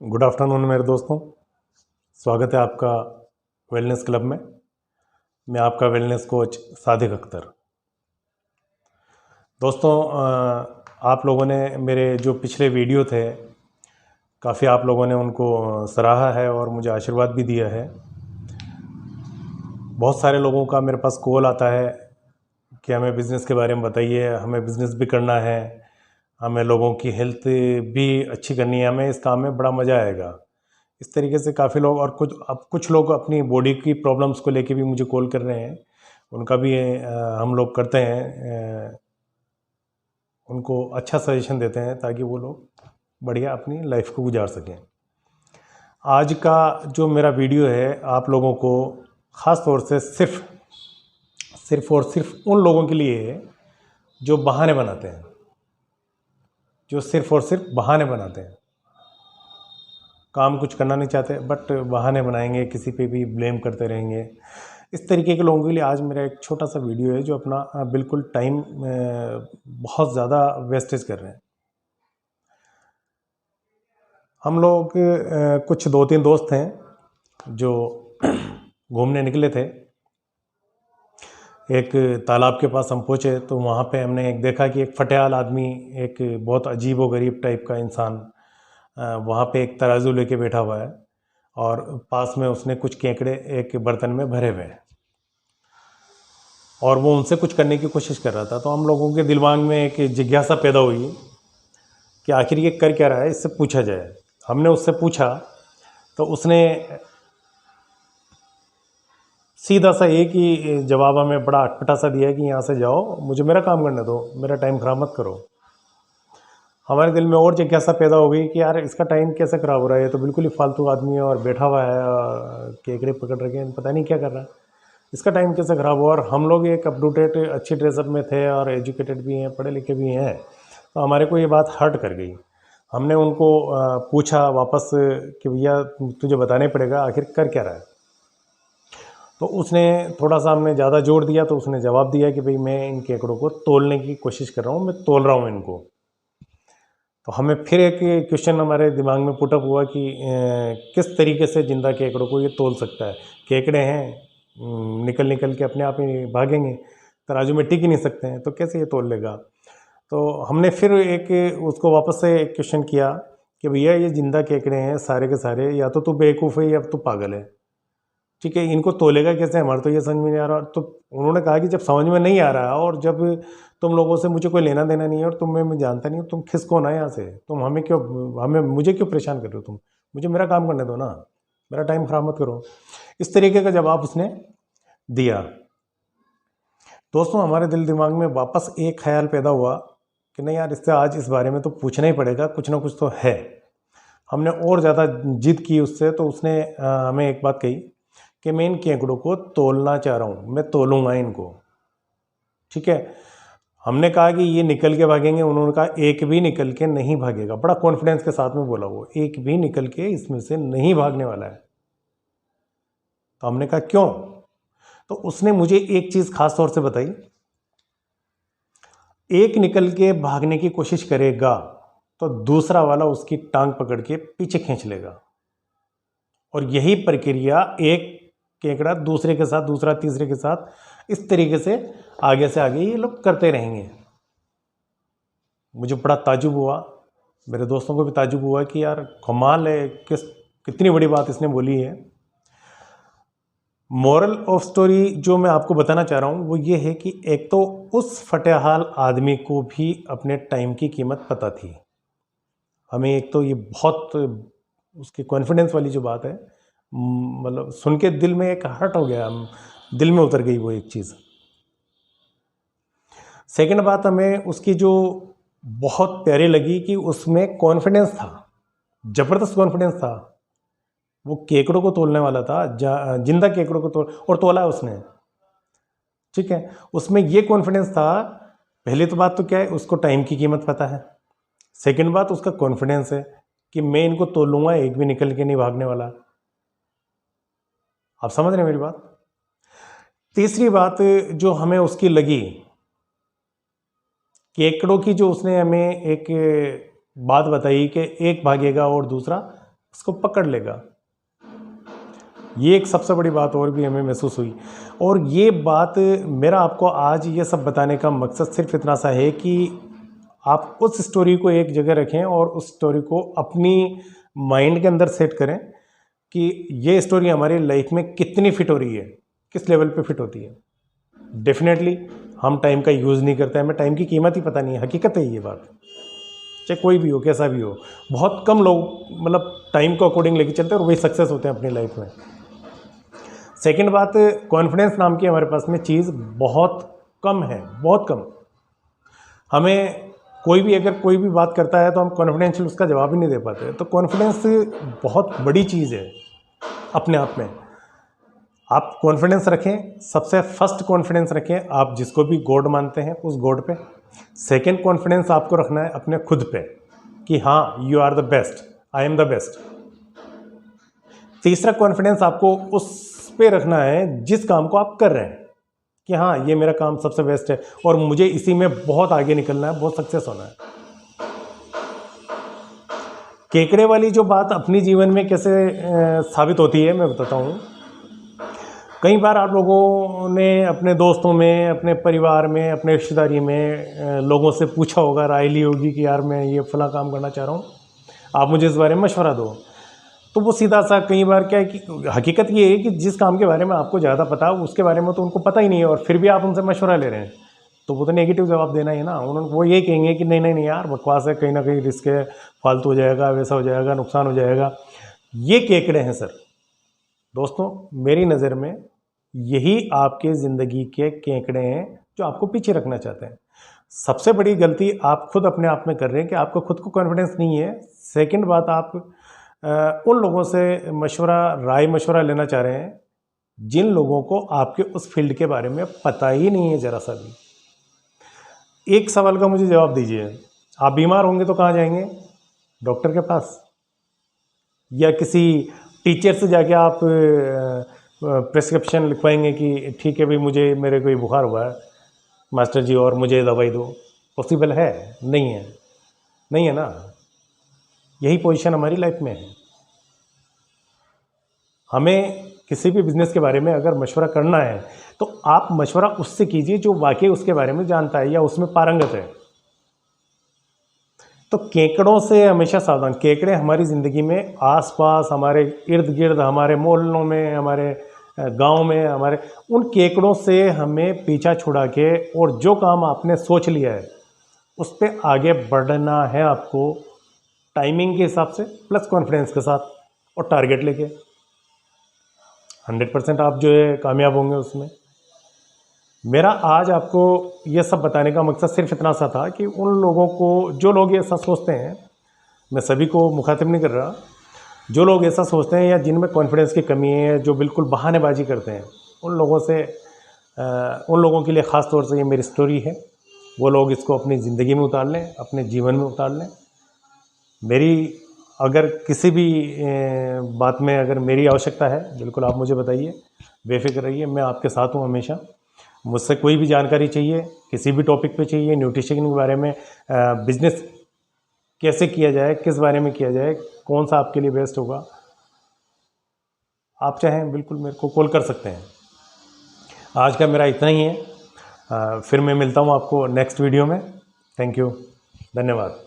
Good afternoon मेरे दोस्तों, स्वागत है आपका वेलनेस क्लब में। मैं आपका वेलनेस कोच सादिक अख्तर। दोस्तों, आप लोगों ने मेरे जो पिछले वीडियो थे काफ़ी आप लोगों ने उनको सराहा है और मुझे आशीर्वाद भी दिया है। बहुत सारे लोगों का मेरे पास कॉल आता है कि हमें बिज़नेस के बारे में बताइए, हमें बिज़नेस भी करना है, हमें लोगों की हेल्थ भी अच्छी करनी है, हमें इस काम में बड़ा मज़ा आएगा। इस तरीके से काफ़ी लोग और कुछ लोग अपनी बॉडी की प्रॉब्लम्स को लेके भी मुझे कॉल कर रहे हैं। उनका भी हम लोग करते हैं, उनको अच्छा सजेशन देते हैं ताकि वो लोग बढ़िया अपनी लाइफ को गुजार सकें। आज का जो मेरा वीडियो है आप लोगों को ख़ास तौर से सिर्फ और सिर्फ उन लोगों के लिए है जो बहाने बनाते हैं, जो सिर्फ और सिर्फ बहाने बनाते हैं, काम कुछ करना नहीं चाहते बट बहाने बनाएंगे, किसी पे भी ब्लेम करते रहेंगे। इस तरीके के लोगों के लिए आज मेरा एक छोटा सा वीडियो है जो अपना बिल्कुल टाइम बहुत ज़्यादा वेस्टेज कर रहे हैं। हम लोग कुछ 2-3 दोस्त हैं जो घूमने निकले थे। एक तालाब के पास हम पहुँचे तो वहाँ पे हमने एक देखा कि एक फटेहाल आदमी, एक बहुत अजीब व गरीब टाइप का इंसान वहाँ पे एक तराजू लेके बैठा हुआ है और पास में उसने कुछ केकड़े एक बर्तन में भरे हुए हैं और वो उनसे कुछ करने की कोशिश कर रहा था। तो हम लोगों के दिमाग में एक जिज्ञासा पैदा हुई कि आखिर ये कर क्या रहा है, इससे पूछा जाए। हमने उससे पूछा तो उसने सीधा सा एक ही जवाब हमें बड़ा अटपटा सा दिया कि यहाँ से जाओ, मुझे मेरा काम करने दो, मेरा टाइम ख़राब मत करो। हमारे दिल में और जिज्ञासा पैदा हो गई कि यार इसका टाइम कैसे ख़राब हो रहा है, ये तो बिल्कुल ही फालतू आदमी है और बैठा हुआ है और केकड़े पकड़ रखे हैं, पता नहीं क्या कर रहा है, इसका टाइम कैसे ख़राब हुआ। और हम लोग एक अप टू डेट अच्छी ड्रेसअप में थे और एजुकेटेड भी हैं, पढ़े लिखे भी हैं, तो हमारे को ये बात हर्ट कर गई। हमने उनको पूछा वापस कि भैया तुझे बताने पड़ेगा आखिर कर क्या रहा है। तो उसने थोड़ा सा हमने ज़्यादा जोर दिया तो उसने जवाब दिया कि भाई मैं इन केकड़ों को तोलने की कोशिश कर रहा हूँ, मैं तोल रहा हूँ इनको। तो हमें फिर एक क्वेश्चन हमारे दिमाग में पुटअप हुआ कि किस तरीके से ज़िंदा केकड़ों को ये तोल सकता है। केकड़े हैं, निकल निकल के अपने आप ही भागेंगे, तराजू में टिक ही नहीं सकते हैं, तो कैसे ये तोल लेगा। तो हमने फिर एक उसको वापस से एक क्वेश्चन किया कि भैया ये ज़िंदा केकड़े हैं सारे के सारे, या तो तू बेवकूफ़ है या तू पागल है, ठीक है, इनको तोलेगा कैसे, हमारे तो ये समझ में नहीं आ रहा। तो उन्होंने कहा कि जब समझ में नहीं आ रहा और जब तुम लोगों से मुझे कोई लेना देना नहीं है और तुम्हें मैं जानता नहीं हूँ, तुम खिसको ना यहाँ से, तुम मुझे क्यों परेशान कर रहे हो, तुम मुझे मेरा काम करने दो ना, मेरा टाइम ख़राब मत करो। इस तरीके का जवाब उसने दिया। दोस्तों, हमारे दिल दिमाग में वापस एक ख्याल पैदा हुआ कि नहीं यार, इससे आज इस बारे में तो पूछना ही पड़ेगा, कुछ ना कुछ तो है। हमने और ज़्यादा जिद की उससे, तो उसने हमें एक बात कही कि मैं इन केकड़ों को तोलना चाह रहा हूँ, मैं तोलूँगा इनको, ठीक है। हमने कहा कि ये निकल के भागेंगे, उन्होंने कहा एक भी निकल के नहीं भागेगा। बड़ा कॉन्फिडेंस के साथ में बोला वो, एक भी निकल के इसमें से नहीं भागने वाला है। तो हमने कहा क्यों। तो उसने मुझे एक चीज़ खास तौर से बताई, एक निकल के भागने की कोशिश करेगा तो दूसरा वाला उसकी टांग पकड़ के पीछे खींच लेगा, और यही प्रक्रिया एक केकड़ा दूसरे के साथ, दूसरा तीसरे के साथ, इस तरीके से आगे ये लोग करते रहेंगे। मुझे बड़ा ताजुब हुआ, मेरे दोस्तों को भी ताजुब हुआ कि यार कमाल है, कितनी बड़ी बात इसने बोली है। मोरल ऑफ स्टोरी जो मैं आपको बताना चाह रहा हूँ वो ये है कि एक तो उस फटेहाल आदमी को भी अपने टाइम की कीमत पता थी। हमें एक तो ये बहुत उसकी कॉन्फिडेंस वाली जो बात है, मतलब सुन के दिल में एक हर्ट हो गया, दिल में उतर गई वो एक चीज़। सेकंड बात हमें उसकी जो बहुत प्यारी लगी कि उसमें कॉन्फिडेंस था, ज़बरदस्त कॉन्फिडेंस था। वो केकड़ों को तोलने वाला था, जिंदा केकड़ों को और तोला उसने, ठीक है। उसमें ये कॉन्फिडेंस था। पहली तो बात तो क्या है, उसको टाइम की कीमत पता है। सेकंड बात उसका कॉन्फिडेंस है कि मैं इनको तोलूंगा, एक भी निकल के नहीं भागने वाला। आप समझ रहे हैं मेरी बात। तीसरी बात जो हमें उसकी लगी, केकड़ों की जो उसने हमें एक बात बताई कि एक भागेगा और दूसरा उसको पकड़ लेगा। ये एक सबसे बड़ी बात और भी हमें महसूस हुई। और ये बात मेरा आपको आज ये सब बताने का मकसद सिर्फ इतना सा है कि आप उस स्टोरी को एक जगह रखें और उस स्टोरी को अपनी माइंड के अंदर सेट करें कि ये स्टोरी हमारी लाइफ में कितनी फिट हो रही है, किस लेवल पे फिट होती है। डेफिनेटली हम टाइम का यूज़ नहीं करते, हमें टाइम की कीमत ही पता नहीं है। हकीकत है ये बात, चाहे कोई भी हो, कैसा भी हो। बहुत कम लोग मतलब टाइम को अकॉर्डिंग लेके चलते हैं और वही सक्सेस होते हैं अपनी लाइफ में। सेकंड बात, कॉन्फिडेंस नाम की हमारे पास में चीज़ बहुत कम है, बहुत कम। हमें कोई भी अगर कोई भी बात करता है तो हम कॉन्फिडेंशियल उसका जवाब ही नहीं दे पाते। तो कॉन्फिडेंस बहुत बड़ी चीज़ है अपने आप में। आप कॉन्फिडेंस रखें, सबसे फर्स्ट कॉन्फिडेंस रखें आप जिसको भी गॉड मानते हैं उस गॉड पे। सेकंड कॉन्फिडेंस आपको रखना है अपने खुद पे कि हाँ you are the best, I am the best. तीसरा कॉन्फिडेंस आपको उस पे रखना है जिस काम को आप कर रहे हैं कि हाँ ये मेरा काम सबसे बेस्ट है और मुझे इसी में बहुत आगे निकलना है, बहुत सक्सेस होना है। केकड़े वाली जो बात अपनी जीवन में कैसे साबित होती है मैं बताता हूँ। कई बार आप लोगों ने अपने दोस्तों में, अपने परिवार में, अपने रिश्तेदारी में लोगों से पूछा होगा, राय ली होगी कि यार मैं ये फला काम करना चाह रहा हूँ, आप मुझे इस बारे में मशवरा दो। तो वो सीधा सा कई बार क्या है कि हकीकत ये है कि जिस काम के बारे में आपको ज़्यादा पता है उसके बारे में तो उनको पता ही नहीं है और फिर भी आप उनसे मशवरा ले रहे हैं, तो वो तो नेगेटिव जवाब देना ही है ना। उन्होंने वो ये कहेंगे कि नहीं नहीं नहीं यार बकवास है, कहीं ना कहीं रिस्क है, फालतू हो जाएगा, वैसा हो जाएगा, नुकसान हो जाएगा। ये केकड़े हैं सर। दोस्तों मेरी नज़र में यही आपके ज़िंदगी के केकड़े हैं जो आपको पीछे रखना चाहते हैं। सबसे बड़ी गलती आप खुद अपने आप में कर रहे हैं कि आपको खुद को कॉन्फिडेंस नहीं है। सेकंड बात, आप उन लोगों से राय मशवरा लेना चाह रहे हैं जिन लोगों को आपके उस फील्ड के बारे में पता ही नहीं है ज़रा सा भी। एक सवाल का मुझे जवाब दीजिए, आप बीमार होंगे तो कहाँ जाएंगे? डॉक्टर के पास, या किसी टीचर से जाके आप प्रिस्क्रिप्शन लिखवाएंगे कि ठीक है भाई मुझे मेरे को बुखार हुआ है मास्टर जी और मुझे दवाई दो? पॉसिबल है? नहीं है, नहीं है ना। यही पोजीशन हमारी लाइफ में है। हमें किसी भी बिजनेस के बारे में अगर मशवरा करना है तो आप मशवरा उससे कीजिए जो वाकई उसके बारे में जानता है या उसमें पारंगत है। तो केकड़ों से हमेशा सावधान। केकड़े हमारी ज़िंदगी में आसपास, हमारे इर्द गिर्द, हमारे मोहल्लों में, हमारे गांव में, हमारे उन केकड़ों से हमें पीछा छुड़ा के और जो काम आपने सोच लिया है उस पर आगे बढ़ना है आपको, टाइमिंग के हिसाब से प्लस कॉन्फिडेंस के साथ और टारगेट लेके। 100% आप जो है कामयाब होंगे उसमें। मेरा आज आपको ये सब बताने का मकसद सिर्फ इतना सा था कि उन लोगों को, जो लोग ऐसा सोचते हैं, मैं सभी को मुखातिब नहीं कर रहा, जो लोग ऐसा सोचते हैं या जिनमें कॉन्फिडेंस की कमी है, जो बिल्कुल बहानेबाजी करते हैं, उन लोगों के लिए ख़ास तौर से ये मेरी स्टोरी है। वो लोग इसको अपनी ज़िंदगी में उतार लें, अपने जीवन में उतार लें। मेरी अगर किसी भी बात में अगर मेरी आवश्यकता है बिल्कुल आप मुझे बताइए, बेफिक्र रहिए, मैं आपके साथ हूँ हमेशा। मुझसे कोई भी जानकारी चाहिए, किसी भी टॉपिक पे चाहिए, न्यूट्रिशन के बारे में, बिजनेस कैसे किया जाए, किस बारे में किया जाए, कौन सा आपके लिए बेस्ट होगा, आप चाहें बिल्कुल मेरे को कॉल कर सकते हैं। आज का मेरा इतना ही है। फिर मैं मिलता हूँ आपको नेक्स्ट वीडियो में। थैंक यू, धन्यवाद।